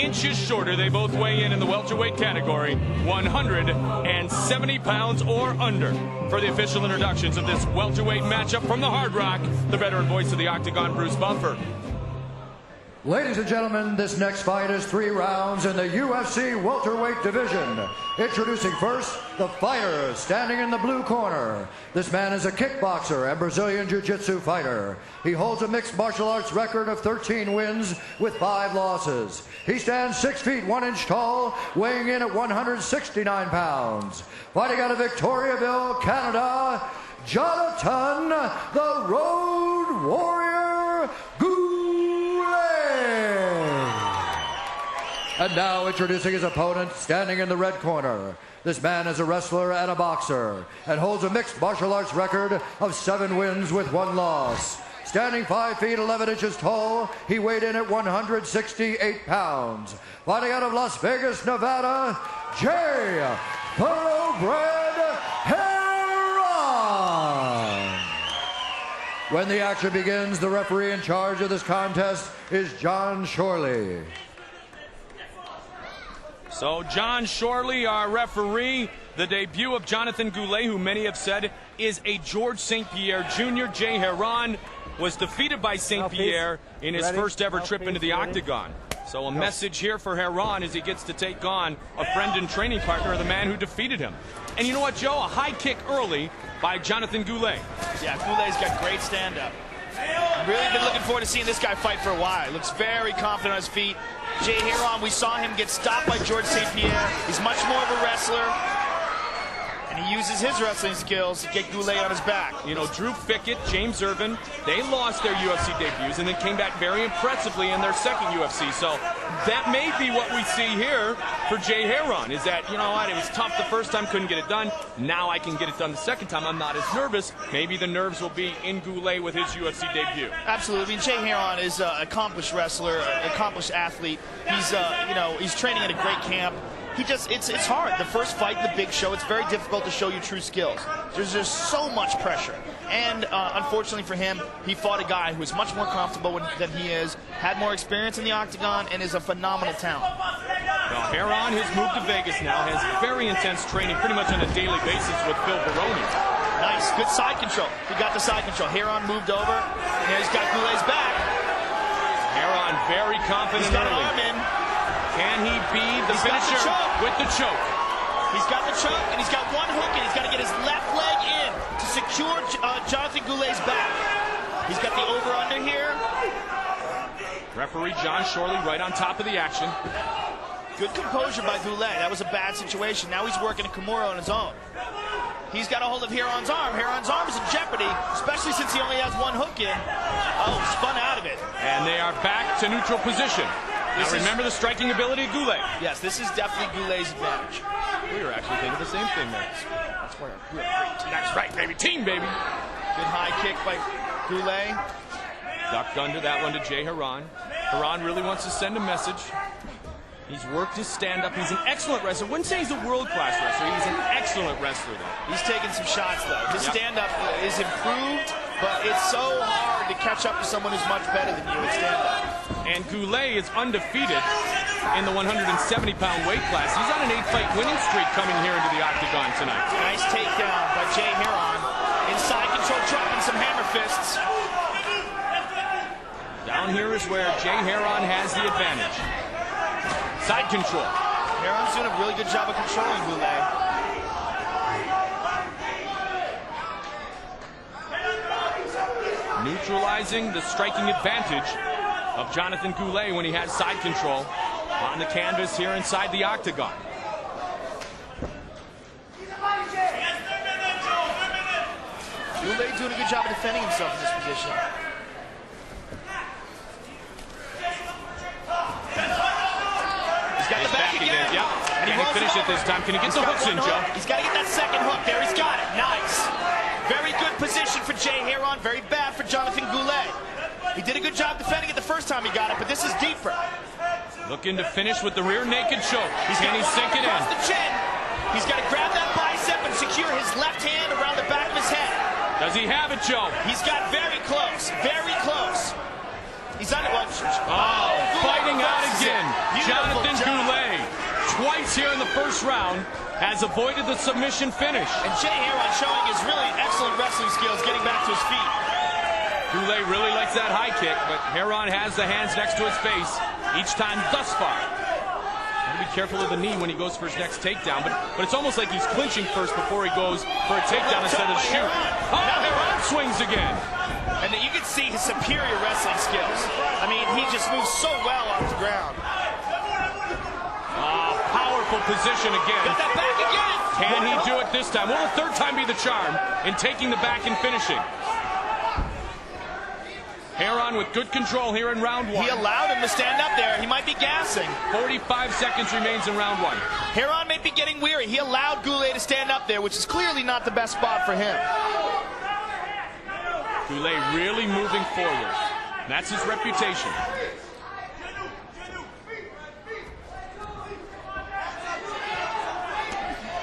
inches shorter. They both weigh in the welterweight category, 170 pounds or under. For the official introductions of this welterweight matchup from the Hard Rock, the veteran voice of the Octagon, Bruce Buffer. Ladies and gentlemen, this next fight is 3 rounds in the UFC welterweight division. Introducing first, the fighter standing in the blue corner. This man is a kickboxer and Brazilian Jiu-Jitsu fighter. He holds a mixed martial arts record of 13 wins with 5 losses. He stands 6 feet 1 inch tall, weighing in at 169 pounds. Fighting out of Victoriaville, Canada, Jonathan, the Road Warrior Goulet. And now introducing his opponent, standing in the red corner. This man is a wrestler and a boxer and holds a mixed martial arts record of 7 wins with 1 loss. Standing 5 feet 11 inches tall, he weighed in at 168 pounds. Fighting out of Las Vegas, Nevada, Jay Thoroughbred Hieron. When the action begins, the referee in charge of this contest is John Shorley. So John Shorley, our referee, the debut of Jonathan Goulet, who many have said is a George St. Pierre Jr. Jay Hieron was defeated by St. Pierre in his first ever trip into the Octagon. So a message here for Hieron as he gets to take on a friend and training partner of the man who defeated him. And you know what, Joe? A high kick early by Jonathan Goulet. Yeah, Goulet's got great stand-up. Really been looking forward to seeing this guy fight for a while. Looks very confident on his feet. Jay Hieron, we saw him get stopped by George St. Pierre. He's much more of a wrestler. And he uses his wrestling skills to get Goulet on his back. You know, Drew Fickett, James Irvin, they lost their UFC debuts and then came back very impressively in their second UFC. So that may be what we see here for Jay Hieron, is that, you know what, it was tough the first time, couldn't get it done. Now I can get it done the second time. I'm not as nervous. Maybe the nerves will be in Goulet with his UFC debut. Absolutely. I mean, Jay Hieron is an accomplished wrestler, an accomplished athlete. He's, he's training at a great camp. It's hard. The first fight, the big show, it's very difficult to show your true skills. There's just so much pressure. And unfortunately for him, he fought a guy who is much more comfortable than he is, had more experience in the Octagon, and is a phenomenal talent. Well, Hieron has moved to Vegas now, has very intense training pretty much on a daily basis with Phil Baroni. Nice. Good side control. He got the side control. Hieron moved over. Now he's got Goulet's back. Hieron very confident. He's got an early. arm in. Can he be the finisher with the choke? He's got the choke, and he's got one hook, and he's got to get his left leg in to secure Jonathan Goulet's back. He's got the over-under here. Referee John Shorley right on top of the action. Good composure by Goulet. That was a bad situation. Now he's working a Kimura on his own. He's got a hold of Hieron's arm. Hieron's arm is in jeopardy, especially since he only has one hook in. Oh, spun out of it. And they are back to neutral position. Now remember the striking ability of Goulet. Yes, this is definitely Goulet's advantage. We were actually thinking the same thing there. That's why we're a great team. That's right, baby. Team, baby. Good high kick by Goulet. Ducked under that one to Jay Hieron. Hieron really wants to send a message. He's worked his stand-up. He's an excellent wrestler. Wouldn't say he's a world-class wrestler. He's an excellent wrestler, though. He's taking some shots, though. His stand-up is improved, but it's so hard to catch up to someone who's much better than you at stand-up. And Goulet is undefeated in the 170-pound weight class. He's on an 8-fight winning streak coming here into the Octagon tonight. Nice takedown by Jay Hieron. Inside control, dropping some hammer fists. Down here is where Jay Hieron has the advantage. Side control. Hieron's doing a really good job of controlling Goulet. Neutralizing the striking advantage of Jonathan Goulet when he has side control on the canvas here inside the Octagon. Goulet doing a good job of defending himself in this position. He's got the back again. Yeah. And Can he finish it this time? Can he get the hooks in, Joe? He's got to get that second hook there. He's got it. Nice. Very good position for Jay Hieron. Very bad for Jonathan Goulet. He did a good job defending it the first time he got it, but this is deeper. Looking to finish with the rear naked choke. Can he sink it in? The chin. He's got to grab that bicep and secure his left hand around the back of his head. Does he have it, Joe? He's got very close. Very close. He's on it. Oh, fighting out again. Beautiful first round has avoided the submission finish. And Hieron showing his really excellent wrestling skills, getting back to his feet. Goulet really likes that high kick, but Hieron has the hands next to his face each time thus far. Gotta be careful of the knee when he goes for his next takedown, but it's almost like he's clinching first before he goes for a takedown instead of shoot. Oh, Hieron swings again. And then you can see his superior wrestling skills. I mean, he just moves so well off the ground. Powerful position again. Got that back again. Can he do it this time? Will the third time be the charm in taking the back and finishing? Hieron with good control here in round one. He allowed him to stand up there. He might be gassing. 45 seconds remains in round one. Hieron may be getting weary. He allowed Goulet to stand up there, which is clearly not the best spot for him. Goulet really moving forward. That's his reputation.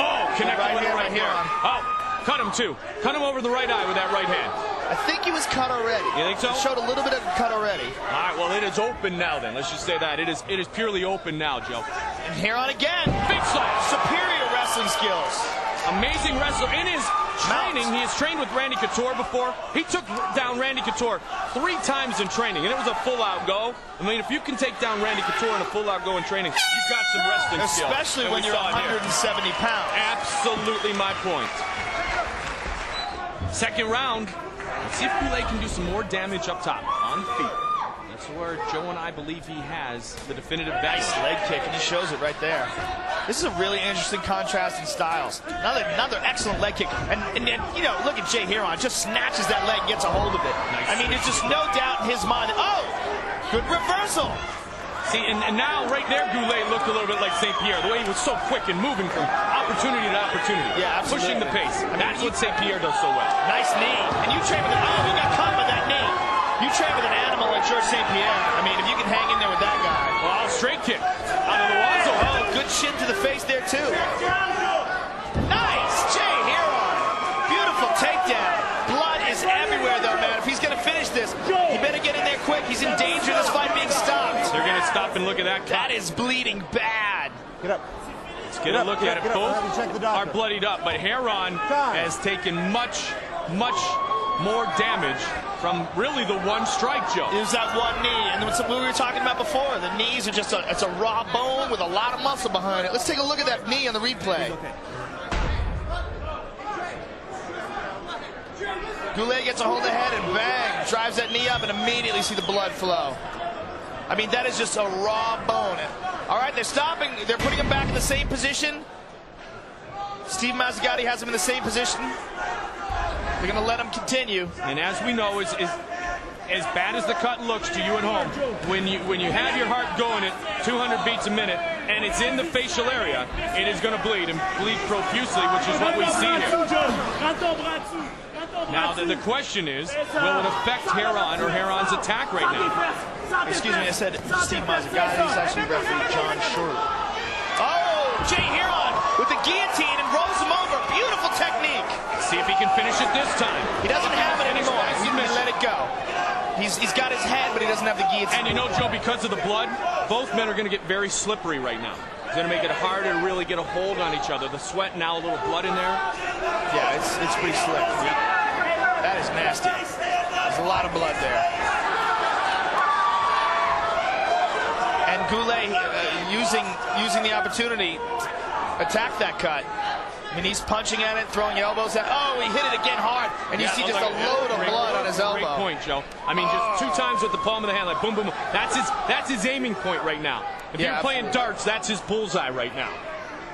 Oh, connected with the right hand. Oh, cut him too. Cut him over the right eye with that right hand. I think he was cut already. You think so? It showed a little bit of cut already. All right, well, it is open now then. Let's just say that. It is purely open now, Joe. And Hieron again. Big slap. Superior wrestling skills. Amazing wrestler. In his training, he has trained with Randy Couture before. He took down Randy Couture 3 times in training, and it was a full-out go. I mean, if you can take down Randy Couture in a full-out go in training, you've got some wrestling skills. Especially when you're 170 pounds. Absolutely my point. Second round. Let's see if Goulet can do some more damage up top, on feet. That's where Joe and I believe he has the definitive best. Nice leg kick, and he shows it right there. This is a really interesting contrast in styles. Another excellent leg kick. And you know, look at Hieron, just snatches that leg, gets a hold of it. Nice. I mean, there's just no doubt in his mind. Oh, good reversal. See, and now right there, Goulet looked a little bit like St. Pierre, the way he was so quick and moving from opportunity to opportunity. Yeah, absolutely. Pushing the pace. That's what St. Pierre does so well. Nice knee. And you train with he got caught by that knee. You train with an animal like George St. Pierre. I mean, if you can hang in there with that guy. Well, straight kick out of the wazoo. Oh, good shin to the face there, too. Nice. Hieron. Beautiful takedown. Blood is everywhere, though, man. If he's going to finish this, he better get in there quick. He's in danger of this fight being stopped. They're going to stop and look at that cut. That is bleeding bad. Get up. Let's get a look at it. Both are bloodied up, but Hieron has taken much more damage from really the one strike, Joe. It was that one knee, and what we were talking about before. The knees are just it's a raw bone with a lot of muscle behind it. Let's take a look at that knee on the replay. Goulet gets a hold of the head and bang, drives that knee up and immediately see the blood flow. I mean, that is just a raw bone. All right, they're stopping. They're putting him back in the same position. Steve Mazzagatti has him in the same position. They're going to let him continue. And as we know, as bad as the cut looks to you at home, when you have your heart going at 200 beats a minute and it's in the facial area, it is going to bleed and bleed profusely, which is what we see here. Now, the question is, will it affect Hieron or Hieron's attack right now? Excuse me, I said Steve Mazzagatti. He's actually referee John Short. Oh, Hieron with the guillotine and rolls him over. Beautiful technique. See if he can finish it this time. He doesn't have it anymore. He's going to let it go. He's got his head, but he doesn't have the guillotine. And you know, Joe, because of the blood, both men are going to get very slippery right now. It's going to make it harder to really get a hold on each other. The sweat, now a little blood in there. Yeah, it's pretty slick. That is nasty. There's a lot of blood there. And Goulet using the opportunity, attack that cut. I mean, he's punching at it, throwing elbows at it. Oh, he hit it again hard, and you see just a load of blood on his elbow. Great point, Joe. I mean, just 2 times with the palm of the hand, like boom, boom, boom. That's his aiming point right now. If you're playing darts, that's his bullseye right now.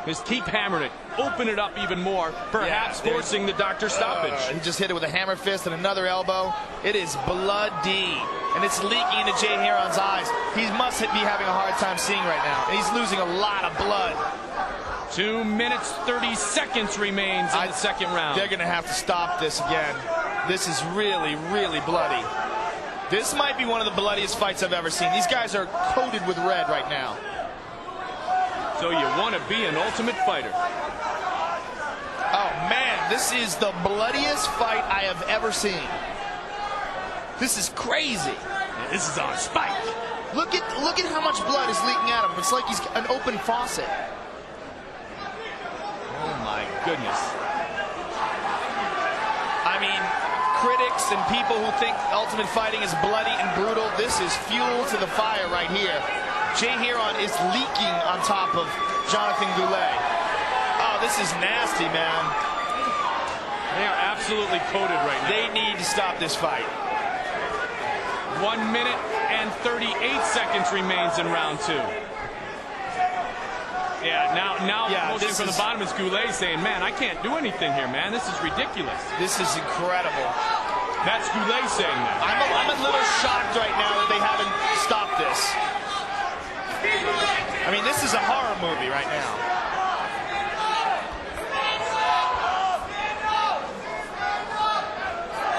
Just keep hammering it. Open it up even more, perhaps forcing the doctor stoppage. He just hit it with a hammer fist and another elbow. It is bloody, and it's leaking into Hieron's eyes. He must be having a hard time seeing right now, and he's losing a lot of blood. 2 minutes, 30 seconds remains in the second round. They're going to have to stop this again. This is really, really bloody. This might be one of the bloodiest fights I've ever seen. These guys are coated with red right now. So you want to be an ultimate fighter. Oh, man, this is the bloodiest fight I have ever seen. This is crazy. Yeah, this is on spike. Look at how much blood is leaking out of him. It's like he's an open faucet. Oh my goodness. I mean, critics and people who think Ultimate Fighting is bloody and brutal, this is fuel to the fire right here. Jay Hieron is leaking on top of Jonathan Goulet. Oh, this is nasty, man. They are absolutely coated right now. They need to stop this fight. 1 minute and 38 seconds remains in round 2. Yeah, now motion from the bottom is Goulet saying, man, I can't do anything here, man. This is ridiculous. This is incredible. That's Goulet saying that. I'm a little shocked right now that they haven't stopped this. I mean, this is a horror movie right now.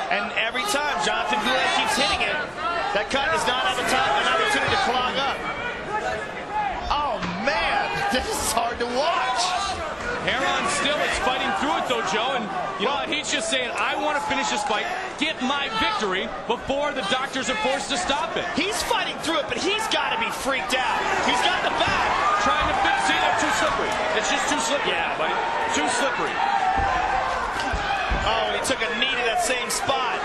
And every time Jonathan Goulet keeps hitting it, that cut does not have an opportunity to clog up. Oh, man, this is hard to watch. Hieron still is fighting through it, though, Joe. And, you know, he's just saying, I want to finish this fight, get my victory before the doctors are forced to stop it. He's fighting through it, but he's got to be freaked out. He's got the back. Trying to fix. See, they're too slippery. It's just too slippery. Yeah, buddy. Too slippery. Oh, he took a knee to that same spot.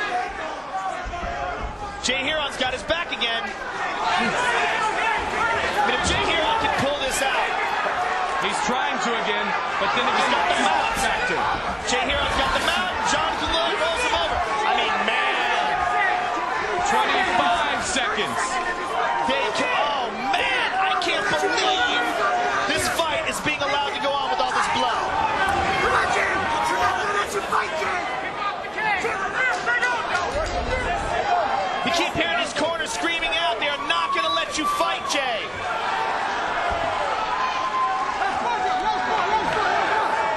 Jay Hieron's got his back again. But if Jay Hieron can pull this out. He's trying to again, but then He's got the mount. factor. Jay Hieron's got the mount. Jonathan Goulet rolls him over. I mean, man. 25 seconds. Oh, man. I can't believe this fight is being allowed to go on with all this blood. Come on, Jay! You're not gonna let you fight, Jay! You keep hearing his corner screaming out, they are not going to let you fight, Jay.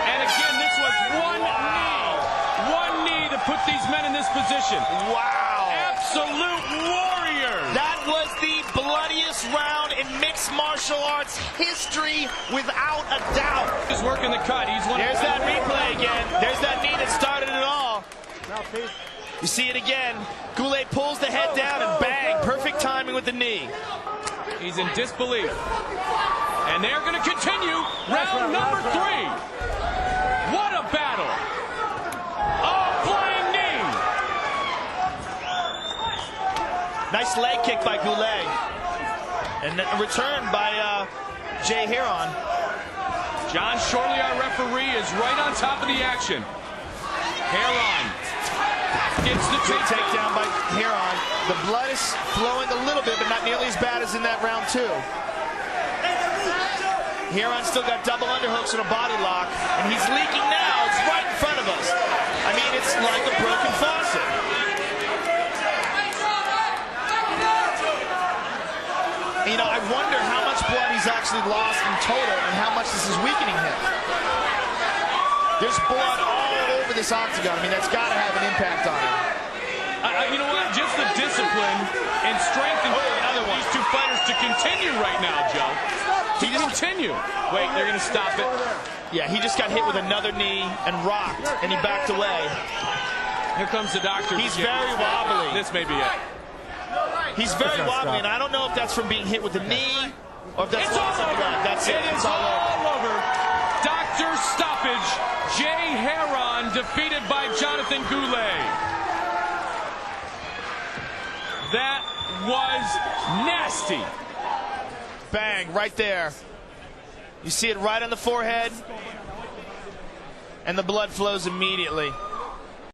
And again, this was one knee to put these men in this position. Wow. Absolute warriors. That was the bloodiest round in mixed martial arts history, without a doubt. He's working the cut. There's that replay again. There's that knee that started it all. You see it again. Goulet pulls the head down and bang. Perfect timing with the knee. He's in disbelief. And they're going to continue round number 3. What a battle. Oh, flying knee. Nice leg kick by Goulet. And a return by Jay Hieron. John Shorley, our referee, is right on top of the action. Hieron gets the takedown by Hieron. The blood is flowing a little bit, but not nearly as bad as in that round 2. Hieron still got double underhooks and a body lock, and he's leaking now. It's right in front of us. I mean, it's like a broken faucet. You know, I wonder how much blood he's actually lost in total and how much this is weakening him. There's blood all over this octagon. I mean, that's got to have an impact on him. You know what? Just the discipline and strength and these two fighters to continue right now, Joe. Continue. Wait, they're going to stop it. Yeah, he just got hit with another knee and rocked, and he backed away. Here comes the doctor. He's very wobbly. This may be it. He's very wobbly, and I don't know if that's from being hit with the knee or if that's loss of blood. That's it. It's all over. Doctor stoppage. Jay Hieron defeated by Jonathan Goulet. That was nasty. Bang, right there. You see it right on the forehead, and the blood flows immediately.